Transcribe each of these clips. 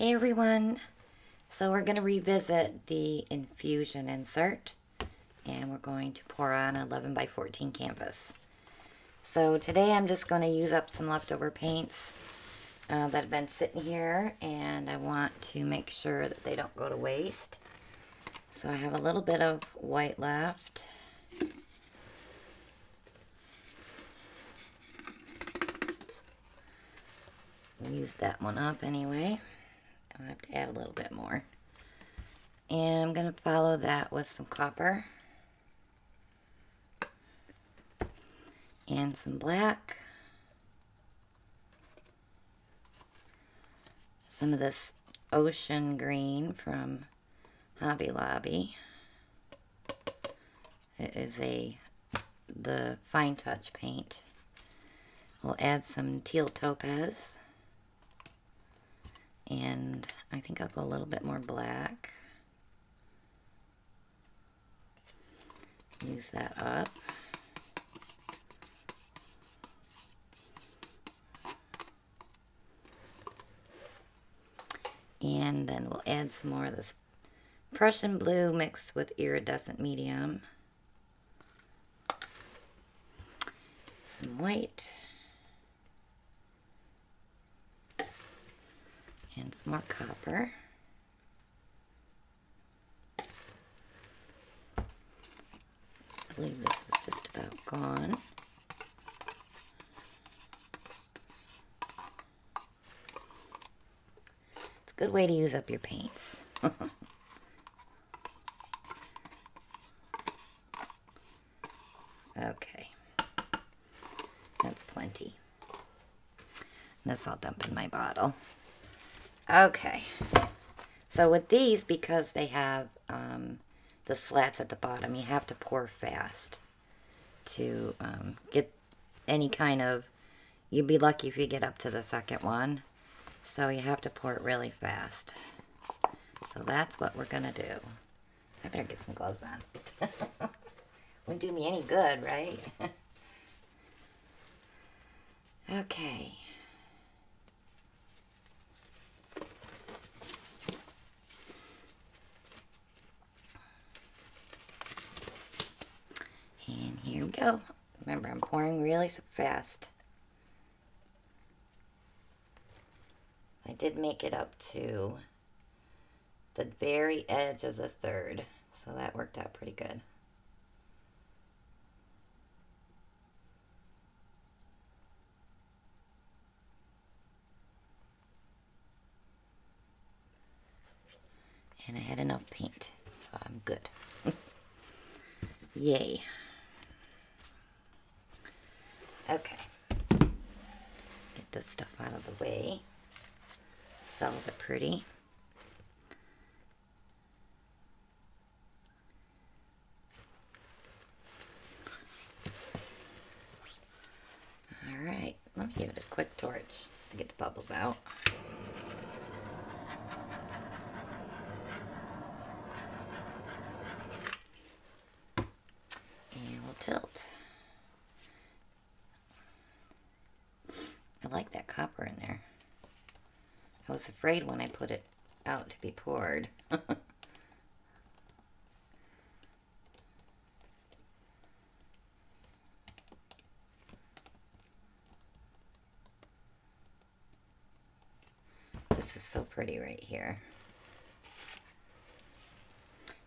Hey everyone, so we're going to revisit the infusion insert and we're going to pour on 11 by 14 canvas. So today I'm just going to use up some leftover paints that have been sitting here, and I want to make sure that they don't go to waste. So I have a little bit of white left. Use that one up anyway. I'll have to add a little bit more. And I'm going to follow that with some copper. And some black. Some of this ocean green from Hobby Lobby. It is the Fine Touch paint. We'll add some teal topaz. And I think I'll go a little bit more black. Use that up. And then we'll add some more of this Prussian blue mixed with iridescent medium. Some white. And some more copper. I believe this is just about gone. It's a good way to use up your paints. Okay. That's plenty. This I'll dump in my bottle. Okay, so with these, because they have the slats at the bottom, you have to pour fast to get any kind of, you'd be lucky if you get up to the second one, so you have to pour it really fast. So that's what we're going to do. I better get some gloves on. Wouldn't do me any good, right? Okay. And here we go. Remember, I'm pouring really fast. I did make it up to the very edge of the third, so that worked out pretty good. And I had enough paint, so I'm good. Yay. Okay, get this stuff out of the way. The cells are pretty. All right, let me give it a quick torch just to get the bubbles out. And we'll tilt. I like that copper in there. I was afraid when I put it out to be poured. This is so pretty right here.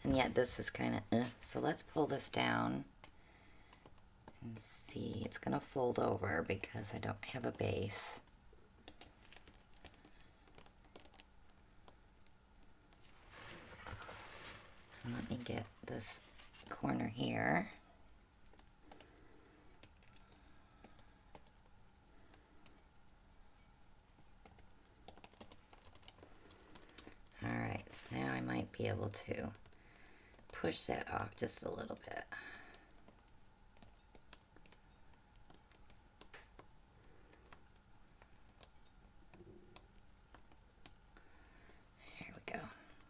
And yet this is kind of, so let's pull this down. And see, it's going to fold over because I don't have a base. And let me get this corner here. Alright, so now I might be able to push that off just a little bit.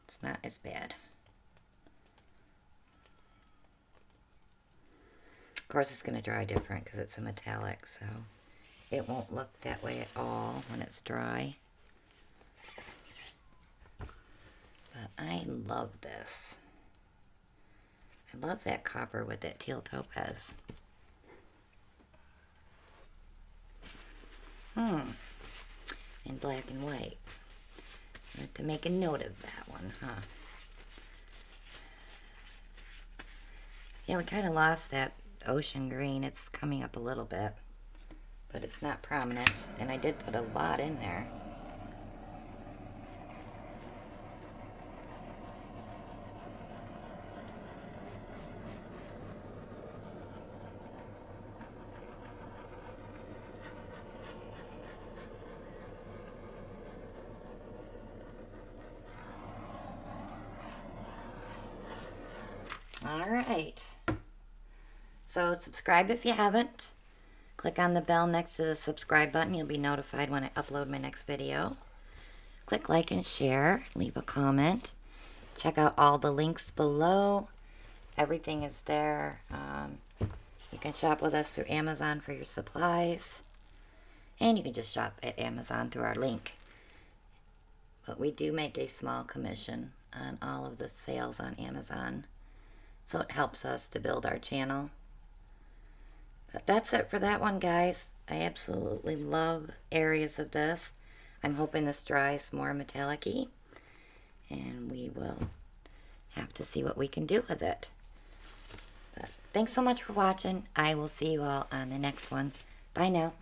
It's not as bad. Of course, it's going to dry different because it's a metallic, so it won't look that way at all when it's dry. But I love this. I love that copper with that teal topaz. In black and white. I have to make a note of that one, huh? Yeah, we kind of lost that ocean green. It's coming up a little bit, but it's not prominent, and I did put a lot in there. Alright, so subscribe if you haven't. Click on the bell next to the subscribe button. You'll be notified when I upload my next video. Click like and share. Leave a comment. Check out all the links below. Everything is there. You can shop with us through Amazon for your supplies. And you can just shop at Amazon through our link. But we do make a small commission on all of the sales on Amazon. So it helps us to build our channel. But that's it for that one, guys. I absolutely love areas of this. I'm hoping this dries more metallic-y. And we will have to see what we can do with it. But thanks so much for watching. I will see you all on the next one. Bye now.